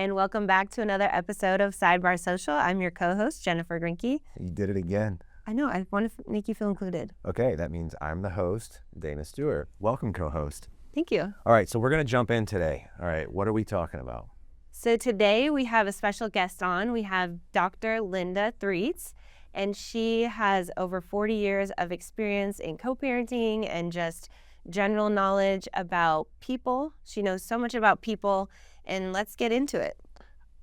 and welcome back to another episode of Sidebar Social. I'm your co-host, Jennifer Grinke. You did it again. I know, I want to make you feel included. Okay, that means I'm the host, Dana Stewart. Welcome, co-host. Thank you. All right, so we're going to jump in today. All right, what are we talking about? So today we have a special guest on. We have Dr. Rollins-Threats, and she has over 40 years of experience in co-parenting and just general knowledge about people. She knows so much about people, and let's get into it.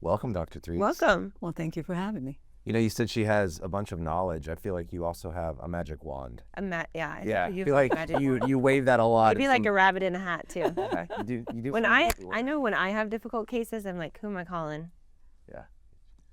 Welcome, Dr. Threats. Welcome. Well, thank you for having me. You know, you said she has a bunch of knowledge. I feel like you also have a magic wand. I feel like you wave that a lot. Maybe like a rabbit in a hat too. Okay. You do When I know when I have difficult cases, I'm like, who am I calling? Yeah.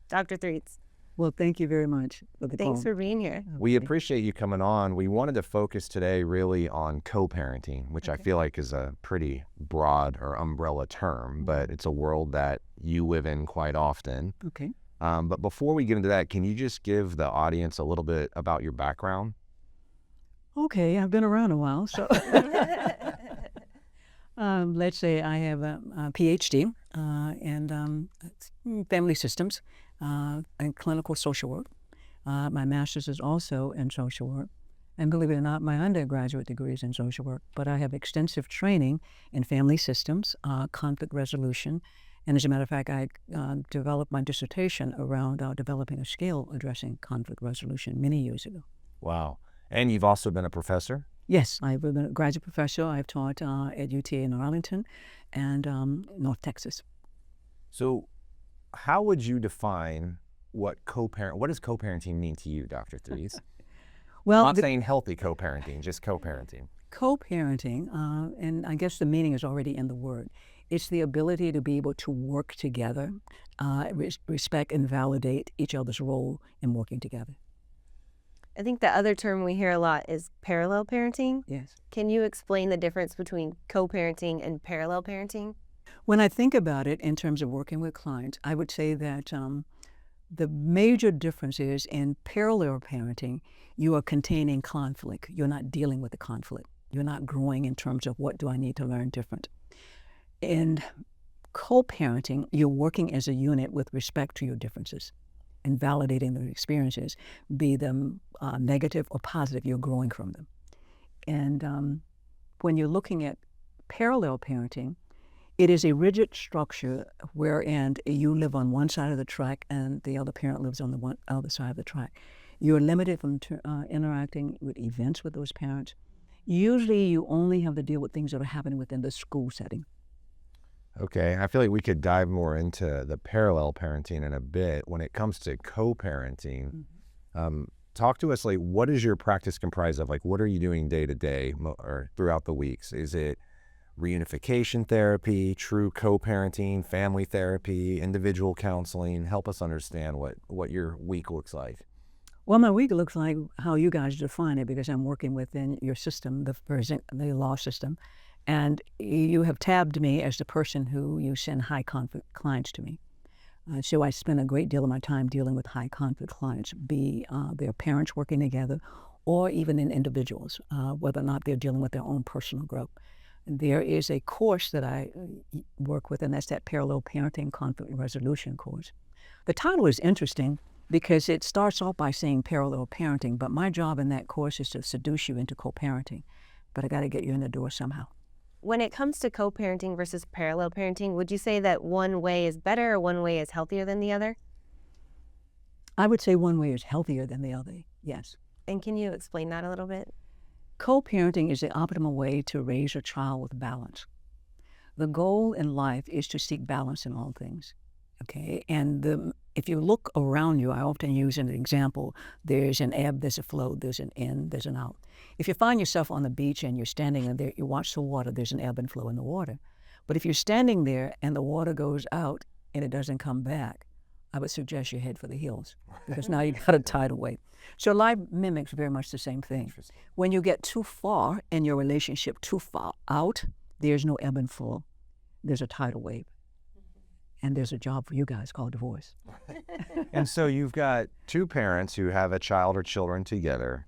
Dr. Threats. Well, thank you very much for the Thanks call. for being here. We appreciate you coming on. We wanted to focus today really on co-parenting, which I feel like is a pretty broad or umbrella term, but it's a world that you live in quite often. Okay. But before we get into that, can you just give the audience a little bit about your background? Okay, I've been around a while, so let's say I have a PhD in family systems and clinical social work. My master's is also in social work. And believe it or not, my undergraduate degree is in social work, but I have extensive training in family systems, conflict resolution. And as a matter of fact, I developed my dissertation around developing a scale addressing conflict resolution many years ago. Wow. And you've also been a professor? Yes, I've been a graduate professor. I've taught at UTA in Arlington and North Texas. So how would you define what does co-parenting mean to you, Dr. Threats? Well, I'm not saying healthy co-parenting, just co-parenting. Co-parenting, and I guess the meaning is already in the word. It's the ability to be able to work together, respect and validate each other's role in working together. I think the other term we hear a lot is parallel parenting. Yes. Can you explain the difference between co-parenting and parallel parenting? When I think about it in terms of working with clients, I would say that the major difference is in parallel parenting, you are containing conflict. You're not dealing with the conflict. You're not growing in terms of what do I need to learn different. In co-parenting, you're working as a unit with respect to your differences and validating their experiences, be them negative or positive, you're growing from them. And when you're looking at parallel parenting, it is a rigid structure wherein you live on one side of the track and the other parent lives on the other side of the track. You're limited from interacting with events with those parents. Usually you only have to deal with things that are happening within the school setting. Okay, I feel like we could dive more into the parallel parenting in a bit. When it comes to co-parenting, talk to us, like, what is your practice comprised of? Like, what are you doing day to day or throughout the weeks? Is it reunification therapy, true co-parenting, family therapy, individual counseling? Help us understand what your week looks like. Well, my week looks like how you guys define it, because I'm working within your system, the law system. And you have tabbed me as the person who you send high conflict clients to me. So I spend a great deal of my time dealing with high conflict clients, be their parents working together or even in individuals, whether or not they're dealing with their own personal growth. There is a course that I work with, and that's that Parallel Parenting Conflict Resolution course. The title is interesting because it starts off by saying parallel parenting, but my job in that course is to seduce you into co-parenting. But I got to get you in the door somehow. When it comes to co-parenting versus parallel parenting, would you say that one way is better or one way is healthier than the other? I would say one way is healthier than the other, yes. And can you explain that a little bit? Co-parenting is the optimal way to raise a child with balance. The goal in life is to seek balance in all things, okay? And if you look around you, I often use an example, there's an ebb, there's a flow, there's an in, there's an out. If you find yourself on the beach and you're standing in there, you watch the water, there's an ebb and flow in the water. But if you're standing there and the water goes out and it doesn't come back, I would suggest you head for the hills, because now you've got a tidal wave. So life mimics very much the same thing. When you get too far in your relationship, too far out, there's no ebb and flow. There's a tidal wave. And there's a job for you guys called divorce. And so you've got two parents who have a child or children together.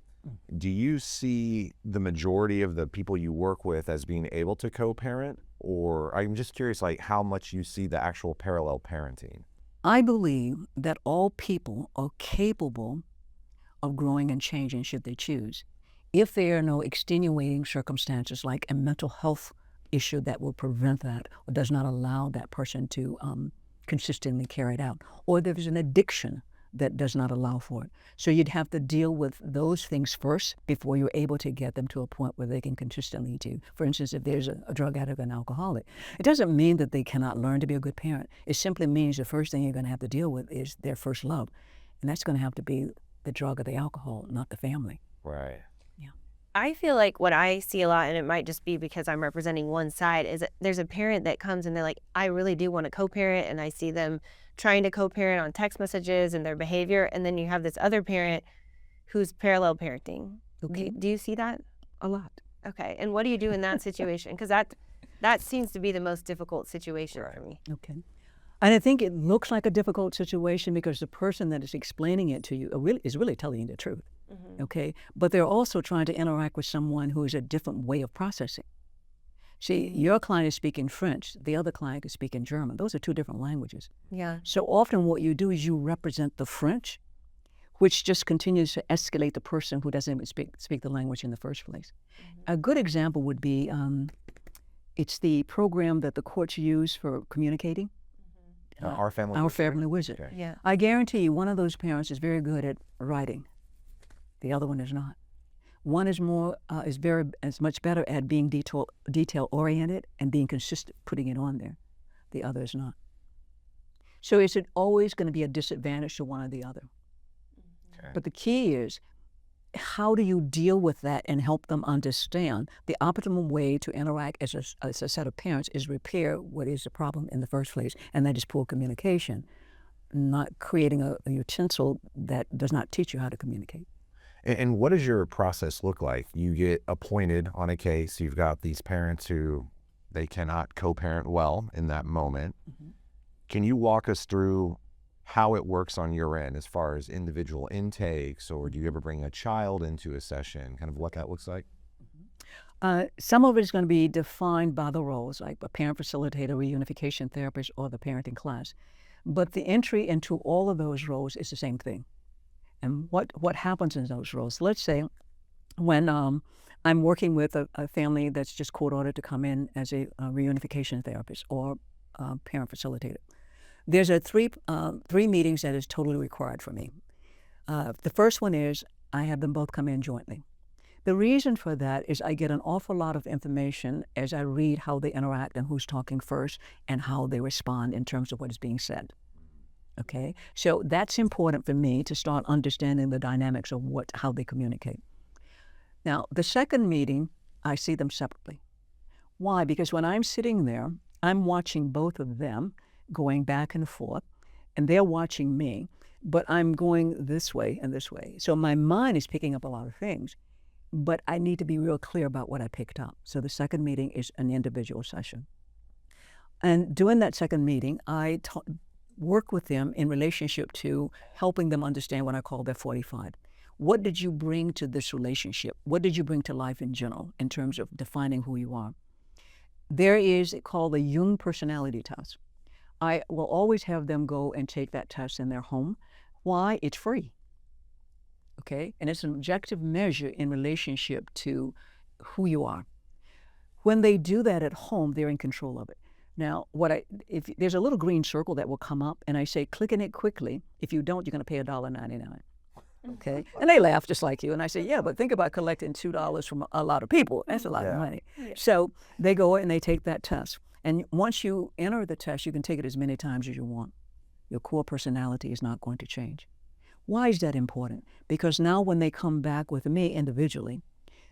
Do you see the majority of the people you work with as being able to co-parent? Or I'm just curious, like, how much you see the actual parallel parenting? I believe that all people are capable of growing and changing should they choose. If there are no extenuating circumstances like a mental health issue that will prevent that or does not allow that person to consistently carry it out, or there's an addiction that does not allow for it. So you'd have to deal with those things first before you're able to get them to a point where they can consistently do. For instance, if there's a drug addict or an alcoholic, it doesn't mean that they cannot learn to be a good parent. It simply means the first thing you're going to have to deal with is their first love. And that's going to have to be the drug or the alcohol, not the family. Right. I feel like what I see a lot, and it might just be because I'm representing one side, is that there's a parent that comes and they're like, I really do want to co-parent, and I see them trying to co-parent on text messages and their behavior, and then you have this other parent who's parallel parenting. Okay. Do you see that? A lot. Okay, and what do you do in that situation? Because that seems to be the most difficult situation for me. Okay. And I think it looks like a difficult situation because the person that is explaining it to you is really telling you the truth. Okay, but they're also trying to interact with someone who is a different way of processing. See, your client is speaking French, the other client is speaking German. Those are two different languages. Yeah. So often what you do is you represent the French, which just continues to escalate the person who doesn't even speak the language in the first place. A good example would be, it's the program that the courts use for communicating. Our Family Our Wizard. Family Wizard. Okay. Yeah. I guarantee you one of those parents is very good at writing. The other one is not. One is much better at being detail oriented and being consistent, putting it on there. The other is not. So is it always going to be a disadvantage to one or the other? Okay. But the key is, how do you deal with that and help them understand the optimal way to interact as a set of parents is repair what is the problem in the first place, and that is poor communication, not creating a utensil that does not teach you how to communicate. And what does your process look like? You get appointed on a case. You've got these parents who they cannot co-parent well in that moment. Can you walk us through how it works on your end as far as individual intakes, or do you ever bring a child into a session, kind of what that looks like? Some of it is going to be defined by the roles, like a parent facilitator, reunification therapist, or the parenting class. But the entry into all of those roles is the same thing. And what happens in those roles? Let's say when I'm working with a family that's just court-ordered to come in as a reunification therapist or parent facilitator. There's three meetings that is totally required for me. The first one is I have them both come in jointly. The reason for that is I get an awful lot of information as I read how they interact and who's talking first and how they respond in terms of what is being said. Okay, so that's important for me to start understanding the dynamics of how they communicate. Now, the second meeting, I see them separately. Why? Because when I'm sitting there, I'm watching both of them going back and forth, and they're watching me, but I'm going this way and this way. So my mind is picking up a lot of things, but I need to be real clear about what I picked up. So the second meeting is an individual session. And during that second meeting, I work with them in relationship to helping them understand what I call their 45. What did you bring to this relationship? What did you bring to life in general in terms of defining who you are? There is called the Jung personality test. I will always have them go and take that test in their home. Why? It's free. Okay? And it's an objective measure in relationship to who you are. When they do that at home, they're in control of it. Now, if there's a little green circle that will come up, and I say, click in it quickly. If you don't, you're going to pay $1.99. Okay? And they laugh just like you. And I say, yeah, but think about collecting $2 from a lot of people. That's a lot of money. Yeah. So they go and they take that test. And once you enter the test, you can take it as many times as you want. Your core personality is not going to change. Why is that important? Because now when they come back with me individually,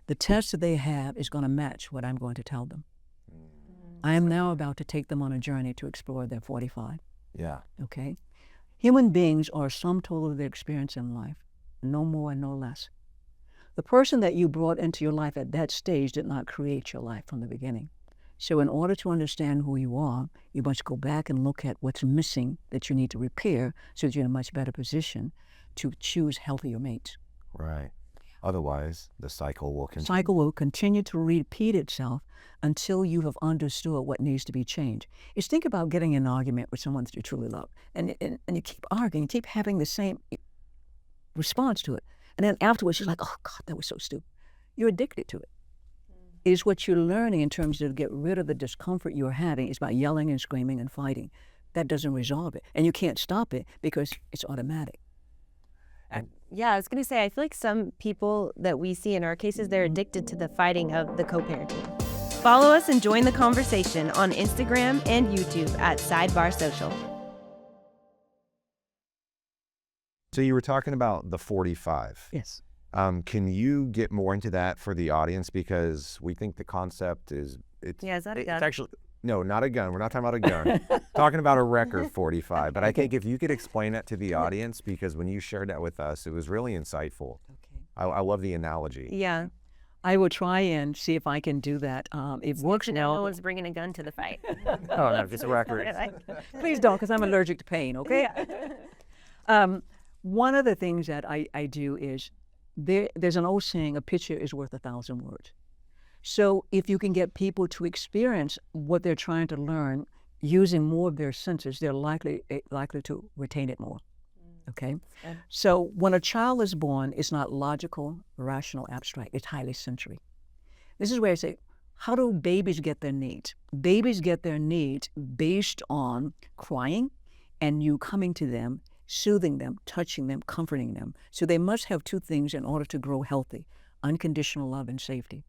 the test that they have is going to match what I'm going to tell them. I am now about to take them on a journey to explore their 45. Yeah. Okay? Human beings are a sum total of their experience in life, no more and no less. The person that you brought into your life at that stage did not create your life from the beginning. So in order to understand who you are, you must go back and look at what's missing that you need to repair so that you're in a much better position to choose healthier mates. Right. Otherwise, the cycle will The continue. cycle will continue to repeat itself until you have understood what needs to be changed. It's think about getting in an argument with someone that you truly love, and you keep arguing, you keep having the same response to it. And then afterwards, you're like, oh God, that was so stupid. You're addicted to it. It is what you're learning in terms of get rid of the discomfort you're having. It's about yelling and screaming and fighting. That doesn't resolve it. And you can't stop it because it's automatic. Yeah, I was going to say, I feel like some people that we see in our cases, they're addicted to the fighting of the co-parenting. Follow us and join the conversation on Instagram and YouTube at Sidebar Social. So you were talking about the 45. Yes. Can you get more into that for the audience? Because we think the concept is... Is that a gun? It's actually... No, not a gun. We're not talking about a gun. Talking about a record 45. But I think if you could explain that to the audience, because when you shared that with us, it was really insightful. Okay. I love the analogy. Yeah. I will try and see if I can do that. It works No now. one's bringing a gun to the fight. Oh, no, just a record. Please don't, because I'm allergic to pain, okay? One of the things that I do is, there's an old saying, a picture is worth 1,000 words. So if you can get people to experience what they're trying to learn using more of their senses, they're likely to retain it more. Okay? Good. So when a child is born, it's not logical, rational, abstract. It's highly sensory. This is where I say, how do babies get their needs? Babies get their needs based on crying and you coming to them, soothing them, touching them, comforting them. So they must have two things in order to grow healthy: unconditional love and safety.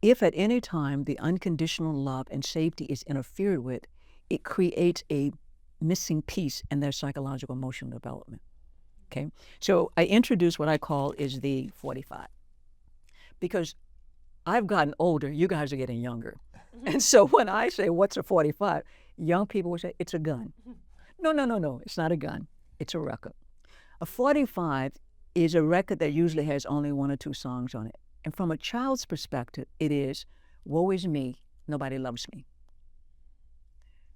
If at any time the unconditional love and safety is interfered with, it creates a missing piece in their psychological emotional development. Okay? So I introduce what I call is the 45. Because I've gotten older, you guys are getting younger. And so when I say, what's a 45? Young people will say, it's a gun. No, it's not a gun. It's a record. A 45 is a record that usually has only one or two songs on it. And from a child's perspective, it is, woe is me, nobody loves me.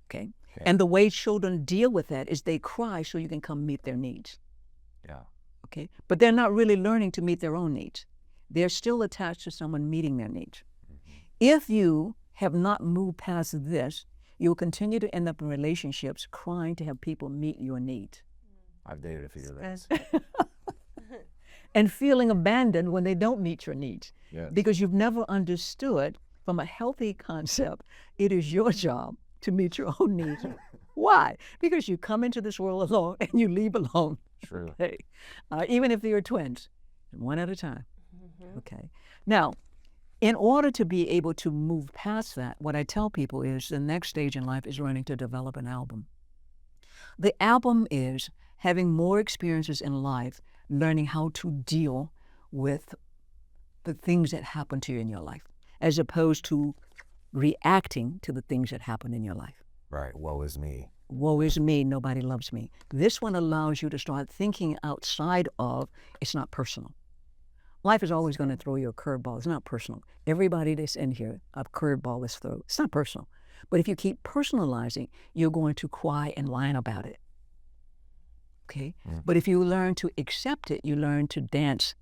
Okay? And the way children deal with that is they cry so you can come meet their needs. Yeah. Okay? But they're not really learning to meet their own needs. They're still attached to someone meeting their needs. If you have not moved past this, you'll continue to end up in relationships crying to have people meet your needs. I've dated a few of those. And feeling abandoned when they don't meet your needs. Yes. Because you've never understood from a healthy concept, it is your job to meet your own needs. Why? Because you come into this world alone and you leave alone. True. Okay? Even if you're twins, one at a time. Okay. Now, in order to be able to move past that, what I tell people is the next stage in life is learning to develop an album. The album is having more experiences in life, learning how to deal with the things that happen to you in your life, as opposed to reacting to the things that happen in your life. Right. Woe is me. Woe is me, nobody loves me. This one allows you to start thinking outside of, it's not personal. Life is always going to throw you a curveball. It's not personal. Everybody that's in here, a curveball is thrown. It's not personal. But if you keep personalizing, you're going to cry and whine about it. Okay? But if you learn to accept it, you learn to dance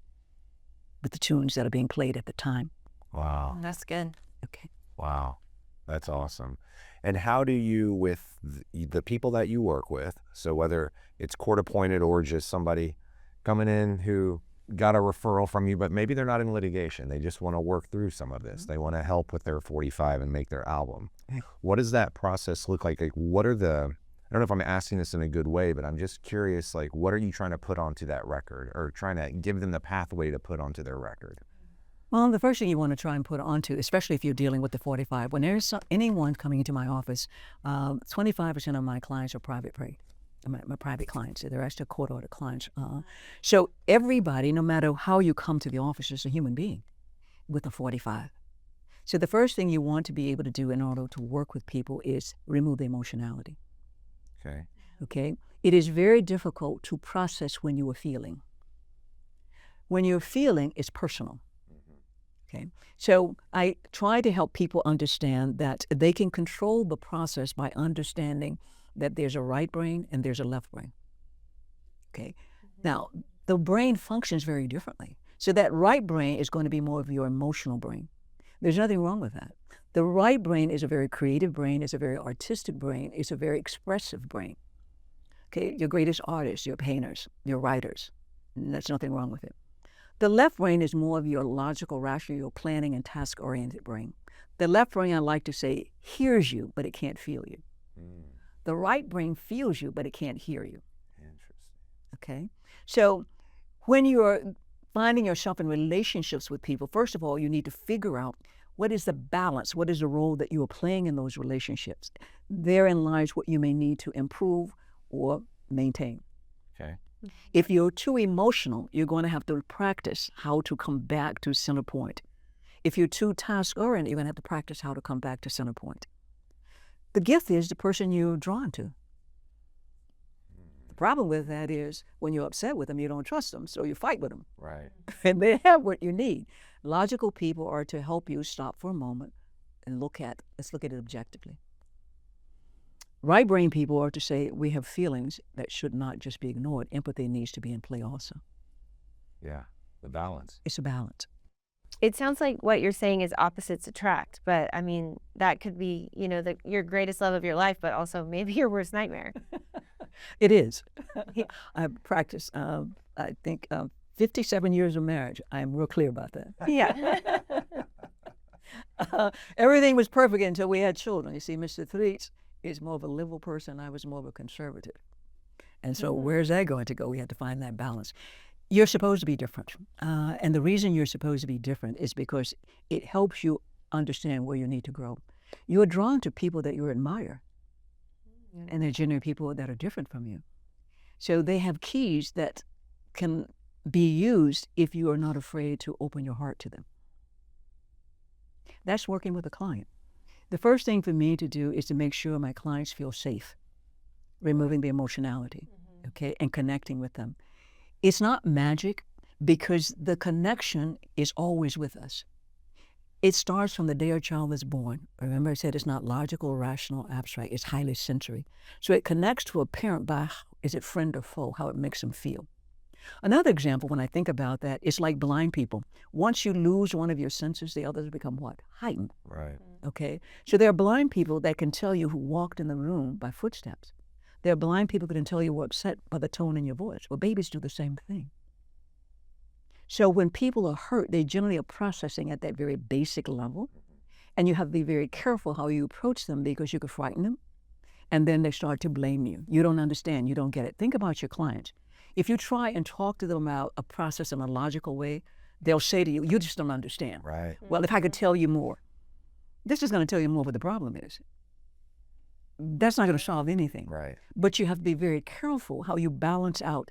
with the tunes that are being played at the time. Wow. That's good. Okay. Wow. That's awesome. And how do you, with the people that you work with, so whether it's court appointed or just somebody coming in who got a referral from you, but maybe they're not in litigation, they just want to work through some of this, they want to help with their 45 and make their album. What does that process look like? Like, what are the, I don't know if I'm asking this in a good way, but I'm just curious, like, what are you trying to put onto that record, or trying to give them the pathway to put onto their record? Well, the first thing you want to try and put onto, especially if you're dealing with the 45, when there's anyone coming into my office, 25% of my clients are private pay. My private clients, they're actually court order clients. So everybody, no matter how you come to the office, is a human being with a 45. So the first thing you want to be able to do in order to work with people is remove the emotionality. Okay. Okay? It is very difficult to process when you are feeling. When you're feeling, it's personal. Okay? So I try to help people understand that they can control the process by understanding that there's a right brain and there's a left brain. Okay? Now, the brain functions very differently. So that right brain is going to be more of your emotional brain. There's nothing wrong with that. The right brain is a very creative brain, it's a very artistic brain, it's a very expressive brain. Okay, your greatest artists, your painters, your writers, and there's nothing wrong with it. The left brain is more of your logical, rational, your planning and task-oriented brain. The left brain, I like to say, hears you, but it can't feel you. The right brain feels you, but it can't hear you. Interesting. Okay? So when you're finding yourself in relationships with people, first of all, you need to figure out what is the balance, what is the role that you are playing in those relationships. Therein lies what you may need to improve or maintain. Okay. If you're too emotional, you're going to have to practice how to come back to center point. If you're too task-oriented, you're going to have to practice how to come back to center point. The gift is the person you're drawn to. The problem with that is when you're upset with them, you don't trust them, so you fight with them. Right. And they have what you need. Logical people are to help you stop for a moment and let's look at it objectively. Right brain people are to say, we have feelings that should not just be ignored. Empathy needs to be in play also. Yeah. The balance. It's a balance. It sounds like what you're saying is opposites attract, but I mean, that could be, your greatest love of your life, but also maybe your worst nightmare. It is. I've practiced, I think, 57 years of marriage. I'm real clear about that. Yeah. Everything was perfect until we had children. You see, Mr. Threats is more of a liberal person. I was more of a conservative. And so where's that going to go? We had to find that balance. You're supposed to be different. And the reason you're supposed to be different is because it helps you understand where you need to grow. You're drawn to people that you admire. And they're generally people that are different from you. So they have keys that can be used if you are not afraid to open your heart to them. That's working with a client. The first thing for me to do is to make sure my clients feel safe, removing the emotionality, okay, and connecting with them. It's not magic because the connection is always with us. It starts from the day a child is born. Remember I said it's not logical, rational, abstract. It's highly sensory. So it connects to a parent by, is it friend or foe, how it makes them feel. Another example, when I think about that, it's like blind people. Once you lose one of your senses, the others become what? Heightened. Right. Okay? So there are blind people that can tell you who walked in the room by footsteps. There are blind people that can tell you who are upset by the tone in your voice. Well, babies do the same thing. So when people are hurt, they generally are processing at that very basic level. And you have to be very careful how you approach them because you could frighten them. And then they start to blame you. You don't understand. You don't get it. Think about your clients. If you try and talk to them about a process in a logical way, they'll say to you, you just don't understand. Right. Well, if I could tell you more. This is going to tell you more what the problem is. That's not going to solve anything. Right. But you have to be very careful how you balance out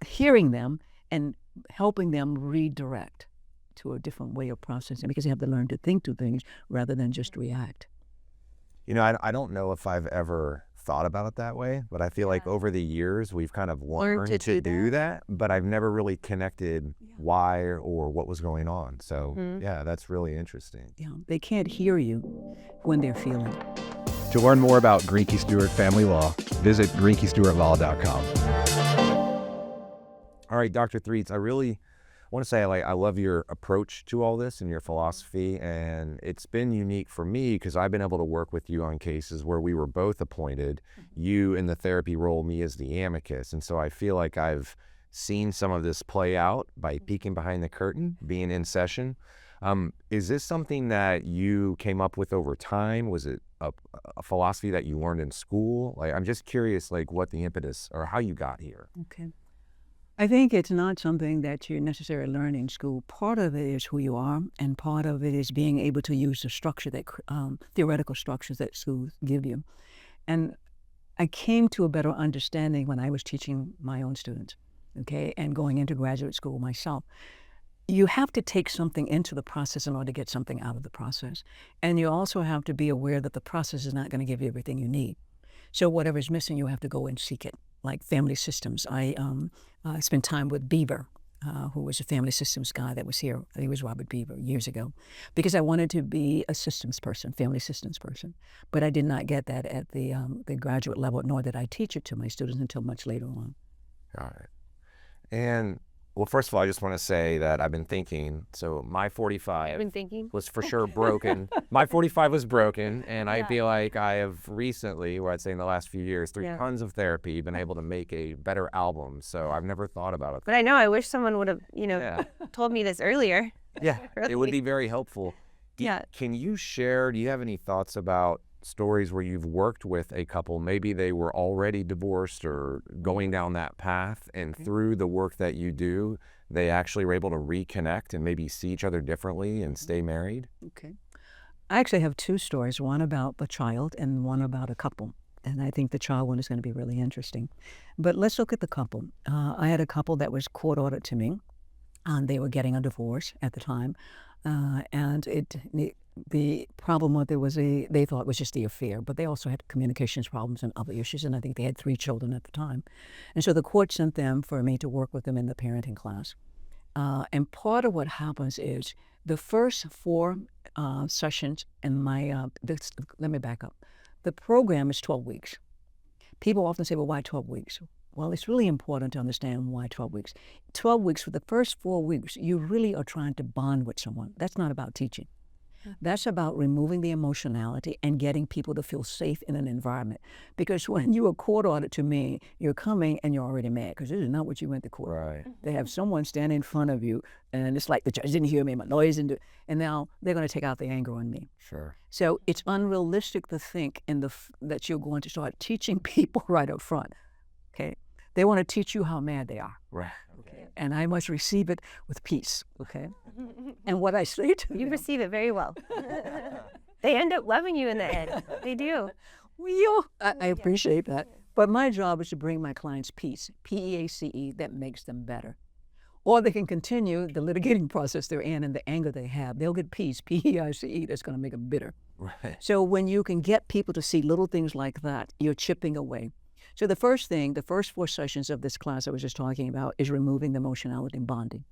hearing them and helping them redirect to a different way of processing, because you have to learn to think to things rather than just react. I don't know if I've ever thought about it that way, but I feel like over the years we've kind of learned to do that, but I've never really connected why or what was going on. So yeah, that's really interesting. Yeah, they can't hear you when they're feeling. To learn more about Greinke Stewart Family Law, visit GreinkeStewartLaw.com. All right, Dr. Threats, I really want to say I love your approach to all this and your philosophy, and it's been unique for me because I've been able to work with you on cases where we were both appointed, you in the therapy role, me as the amicus, and so I feel like I've seen some of this play out by peeking behind the curtain, being in session. Is this something that you came up with over time? Was it a philosophy that you learned in school? I'm just curious, what the impetus or how you got here. Okay. I think it's not something that you necessarily learn in school. Part of it is who you are, and part of it is being able to use the structure that theoretical structures that schools give you. And I came to a better understanding when I was teaching my own students, okay, and going into graduate school myself. You have to take something into the process in order to get something out of the process. And you also have to be aware that the process is not going to give you everything you need. So whatever is missing, you have to go and seek it. Like family systems. I spent time with Beaver, who was a family systems guy that was here. He was Robert Beaver years ago, because I wanted to be a systems person, family systems person. But I did not get that at the graduate level, nor did I teach it to my students until much later on. Got it. And Well, first of all, I just want to say that I've been thinking, so my 45 I've been thinking. was for sure broken. My 45 was broken, and I Yeah. feel like I have recently, or I'd say in the last few years, through Yeah. tons of therapy, been able to make a better album. So I've never thought about it. But I know, I wish someone would have, Yeah, told me this earlier. yeah, it would Really. be very helpful. Yeah. Can you share, do you have any thoughts about stories where you've worked with a couple, maybe they were already divorced or going down that path, and through the work that you do, they actually were able to reconnect and maybe see each other differently and stay married? Okay. I actually have two stories, one about the child and one about a couple. And I think the child one is going to be really interesting. But let's look at the couple. I had a couple that was court ordered to me, and they were getting a divorce at the time. The problem with it was they thought it was just the affair, but they also had communications problems and other issues, and I think they had 3 children at the time. And so the court sent them for me to work with them in the parenting class. And part of what happens is the first 4 sessions in my, let me back up. The program is 12 weeks. People often say, well, why 12 weeks? Well, it's really important to understand why 12 weeks. 12 weeks, for the first 4 weeks, you really are trying to bond with someone. That's not about teaching. That's about removing the emotionality and getting people to feel safe in an environment. Because when you are court ordered to me, you're coming and you're already mad because this is not what you went to court. Right. They have someone standing in front of you, and it's like the judge didn't hear me, my lawyers didn't do, and now they're going to take out the anger on me. Sure. So it's unrealistic to think that you're going to start teaching people right up front. Okay, they want to teach you how mad they are. Right. Okay, and I must receive it with peace. Okay, and what I say to You them, receive it very well. They end up loving you in the end. They do. I appreciate that. But my job is to bring my clients peace, P-E-A-C-E, that makes them better. Or they can continue the litigating process they're in and the anger they have. They'll get peace, P-E-I-C-E, that's going to make them bitter. Right. So when you can get people to see little things like that, you're chipping away. So the first 4 sessions of this class I was just talking about is removing the emotionality and bonding.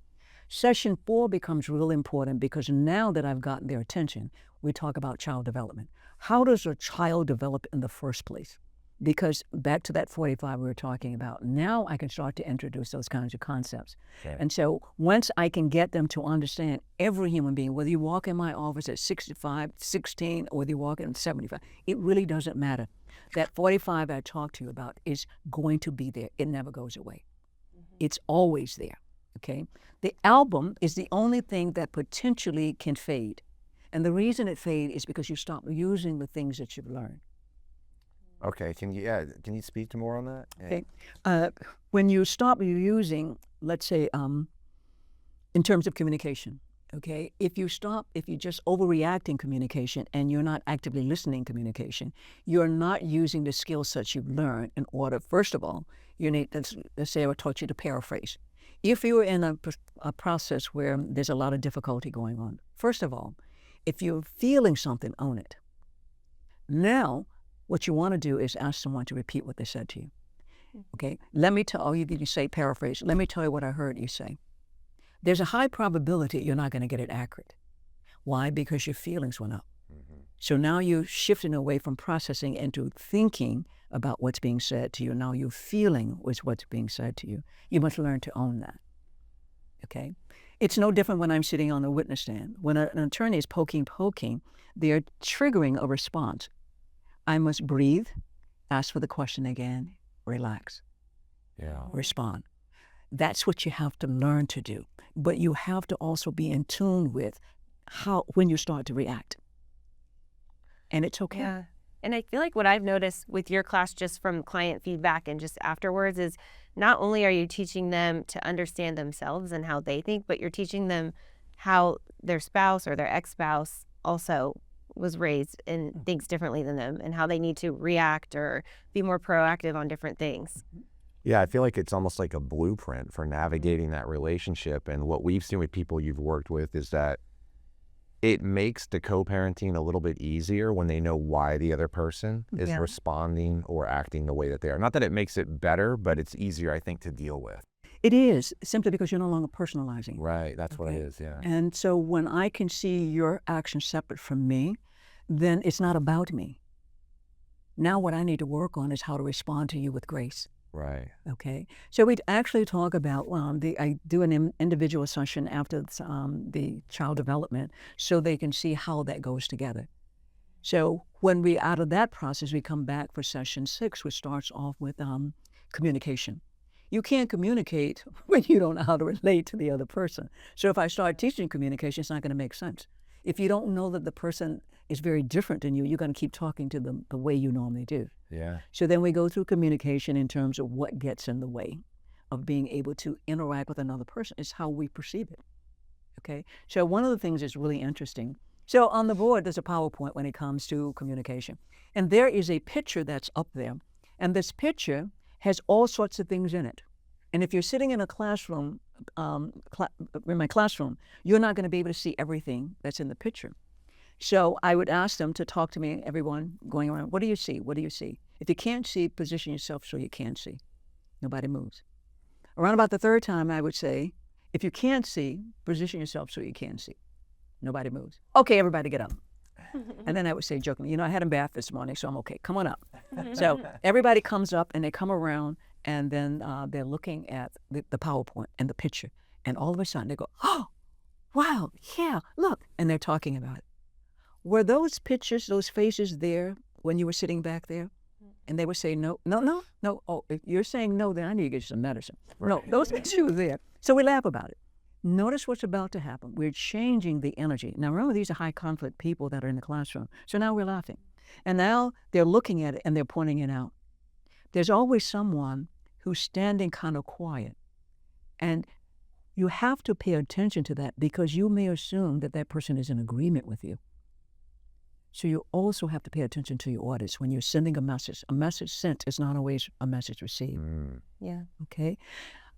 Session 4 becomes real important because now that I've gotten their attention, we talk about child development. How does a child develop in the first place? Because back to that 45 we were talking about, now I can start to introduce those kinds of concepts. Okay. And so once I can get them to understand every human being, whether you walk in my office at 65, 16, or whether you walk in at 75, it really doesn't matter. That 45 I talked to you about is going to be there. It never goes away. It's always there, okay? The album is the only thing that potentially can fade. And the reason it fades is because you stop using the things that you've learned. Okay. Can you speak to more on that? Okay. When you stop using, let's say, in terms of communication, okay, if you just overreact in communication and you're not actively listening to communication, you're not using the skill sets you've learned in order, first of all, you need, let's say I taught you to paraphrase. If you're in a process where there's a lot of difficulty going on, first of all, if you're feeling something, own it. Now, what you want to do is ask someone to repeat what they said to you. Okay, let me tell you, you say paraphrase, let me tell you what I heard you say. There's a high probability you're not going to get it accurate. Why? Because your feelings went up. Mm-hmm. So now you're shifting away from processing into thinking about what's being said to you. Now you're feeling what's being said to you. You must learn to own that. Okay? It's no different when I'm sitting on the witness stand. When an attorney is poking, they're triggering a response. I must breathe, ask for the question again, relax, respond. That's what you have to learn to do. But you have to also be in tune with when you start to react. And it's okay. Yeah. And I feel like what I've noticed with your class, just from client feedback and just afterwards, is not only are you teaching them to understand themselves and how they think, but you're teaching them how their spouse or their ex-spouse also was raised and thinks differently than them, and how they need to react or be more proactive on different things. Yeah, I feel like it's almost like a blueprint for navigating that relationship. And what we've seen with people you've worked with is that it makes the co-parenting a little bit easier when they know why the other person is responding or acting the way that they are. Not that it makes it better, but it's easier, I think, to deal with. It is, simply because you're no longer personalizing. Right, that's what it is, yeah. And so when I can see your action separate from me, then it's not about me. Now what I need to work on is how to respond to you with grace. Right. Okay, so we actually talk about I do an individual session after the child development, so they can see how that goes together. So when we out of that process, we come back for session 6, which starts off with communication. You can't communicate when you don't know how to relate to the other person. So if I start teaching communication, it's not going to make sense. If you don't know that the person is very different than you, you're going to keep talking to them the way you normally do. Yeah. So then we go through communication in terms of what gets in the way of being able to interact with another person. It's how we perceive it. Okay. So one of the things that's really interesting. So on the board, there's a PowerPoint when it comes to communication. And there is a picture that's up there. And this picture has all sorts of things in it. And if you're sitting in a classroom, in my classroom, you're not going to be able to see everything that's in the picture. So I would ask them to talk to me, everyone going around, what do you see? What do you see? If you can't see, position yourself so you can see. Nobody moves. Around about the third time, I would say, if you can't see, position yourself so you can see. Nobody moves. Okay, everybody get up. And then I would say jokingly, I had a bath this morning, so I'm okay. Come on up. So everybody comes up and they come around, and then they're looking at the PowerPoint and the picture. And all of a sudden they go, oh, wow, yeah, look. And they're talking about it. Were those pictures, those faces there when you were sitting back there? And they would say, no. Oh, if you're saying no, then I need to get you some medicine. Right. No, those pictures were there. So we laugh about it. Notice what's about to happen. We're changing the energy. Now, remember, these are high conflict people that are in the classroom. So now we're laughing. And now they're looking at it and they're pointing it out. There's always someone who's standing kind of quiet. And you have to pay attention to that because you may assume that that person is in agreement with you. So you also have to pay attention to your audience when you're sending a message. A message sent is not always a message received. Yeah. Okay.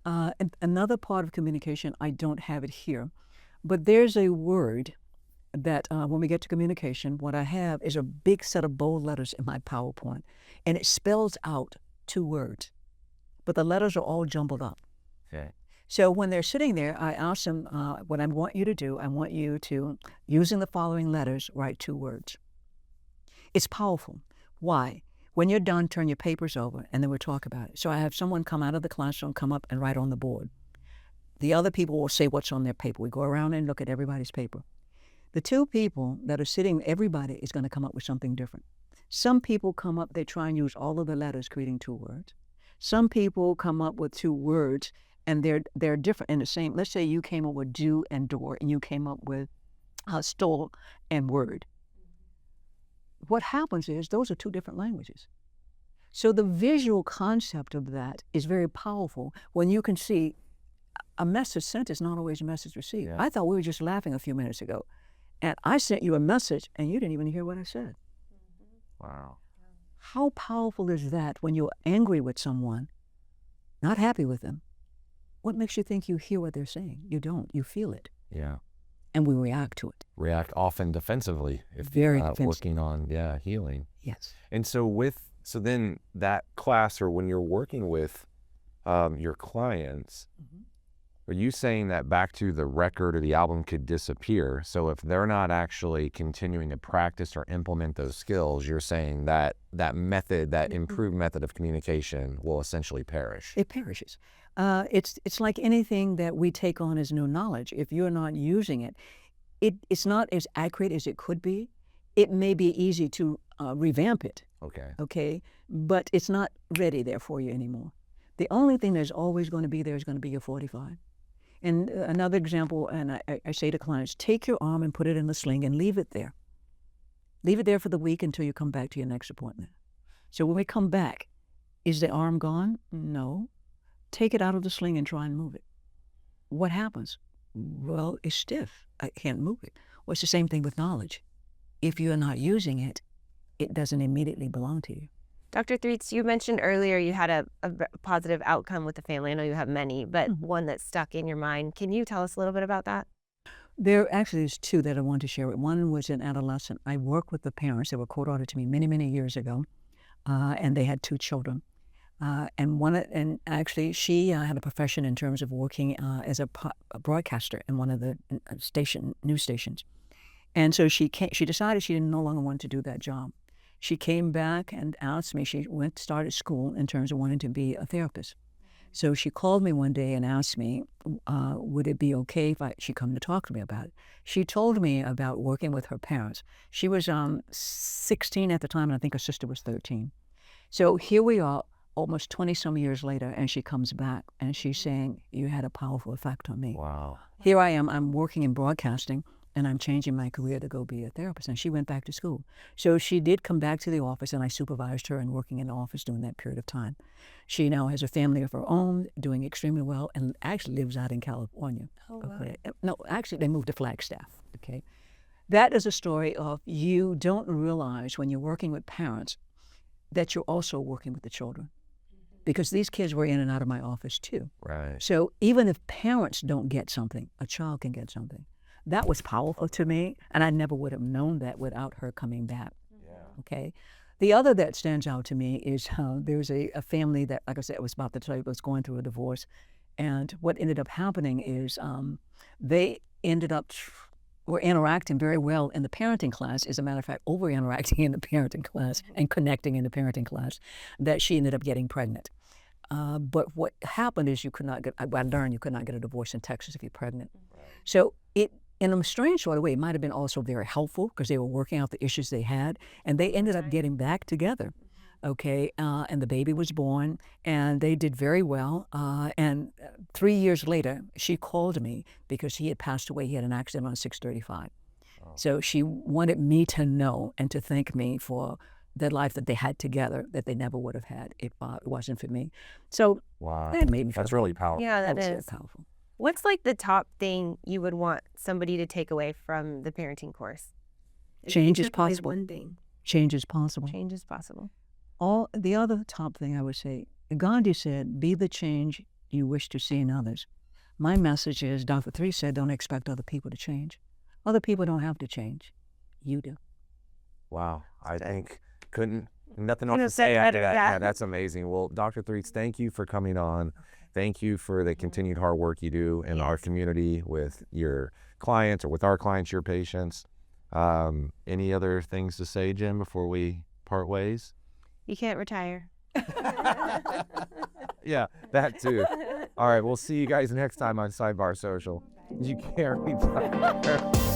And another part of communication, I don't have it here, but there's a word that when we get to communication, what I have is a big set of bold letters in my PowerPoint, and it spells out 2 words, but the letters are all jumbled up. Okay. So when they're sitting there, I ask them, what I want you to do, I want you to, using the following letters, write 2 words. It's powerful. Why? When you're done, turn your papers over, and then we'll talk about it. So I have someone come out of the classroom, come up and write on the board. The other people will say what's on their paper. We go around and look at everybody's paper. The 2 people that are sitting, everybody is going to come up with something different. Some people come up, they try and use all of the letters, creating 2 words. Some people come up with 2 words, and they're different in the same. Let's say you came up with do and door, and you came up with stole and word. What happens is those are 2 different languages. So the visual concept of that is very powerful when you can see a message sent is not always a message received. Yeah. I thought we were just laughing a few minutes ago, and I sent you a message and you didn't even hear what I said. Wow. How powerful is that when you're angry with someone, not happy with them? What makes you think you hear what they're saying? You don't. You feel it. Yeah. And we react to it. React often defensively if very defensive. Working on healing. Yes. And so then that class, or when you're working with your clients, are you saying that back to the record or the album could disappear? So if they're not actually continuing to practice or implement those skills, you're saying that that method, that improved method of communication will essentially perish? It perishes. It's like anything that we take on as new knowledge. If you're not using it, it's not as accurate as it could be. It may be easy to revamp it. Okay, but it's not ready there for you anymore. The only thing that's always going to be there is going to be your 45. And another example, and I say to clients, take your arm and put it in the sling and leave it there. Leave it there for the week until you come back to your next appointment. So when we come back, is the arm gone? No. Take it out of the sling and try and move it. What happens? Well, it's stiff. I can't move it. Well, it's the same thing with knowledge. If you're not using it, it doesn't immediately belong to you. Dr. Threats, you mentioned earlier you had a positive outcome with the family. I know you have many, but one that stuck in your mind. Can you tell us a little bit about that? There actually is 2 that I want to share. One was an adolescent. I worked with the parents. They were court-ordered to me many, many years ago, and they had 2 children. And actually, she had a profession in terms of working as a broadcaster in one of the news stations. And so she decided she no longer wanted to do that job. She came back and asked me, she started school in terms of wanting to be a therapist. So she called me one day and asked me, would it be okay if she'd come to talk to me about it? She told me about working with her parents. She was 16 at the time, and I think her sister was 13. So here we are, almost 20-some years later, and she comes back, and she's saying, you had a powerful effect on me. Wow. Here I am, I'm working in broadcasting, and I'm changing my career to go be a therapist. And she went back to school. So she did come back to the office, and I supervised her and working in the office during that period of time. She now has a family of her own, doing extremely well, and actually lives out in California. Oh, wow. Okay. No, actually, they moved to Flagstaff. Okay. That is a story of you don't realize when you're working with parents that you're also working with the children. Because these kids were in and out of my office too. Right. So even if parents don't get something, a child can get something. That was powerful to me, and I never would have known that without her coming back. Yeah. Okay. The other that stands out to me is there's a family that, like I said, was about to tell you, was going through a divorce. And what ended up happening is they ended up were interacting very well in the parenting class. As a matter of fact, over-interacting in the parenting class and connecting in the parenting class, that she ended up getting pregnant. But what happened is I learned you could not get a divorce in Texas if you're pregnant. Right. So it, in a strange sort of way, it might have been also very helpful because they were working out the issues they had, and they ended up getting back together. Okay, and the baby was born, and they did very well. And 3 years later, she called me because he had passed away. He had an accident on 635. Oh. So she wanted me to know and to thank me for the life that they had together that they never would have had if it wasn't for me. So wow, that made me feel that's really powerful. Yeah, that was is. very powerful. What's like the top thing you would want somebody to take away from the parenting course? Change is Took away possible. One thing. Change is possible. Change is possible. The other top thing I would say, Gandhi said, be the change you wish to see in others. My message is, Dr. Threats said, don't expect other people to change. Other people don't have to change. You do. Wow. I think nothing else to say after that. Yeah, that's amazing. Well, Dr. Threats, thank you for coming on. Thank you for the continued hard work you do in our community with your clients or with our clients, your patients. Any other things to say, Jim, before we part ways? You can't retire. Yeah, that too. All right, we'll see you guys next time on Sidebar Social. You can't retire.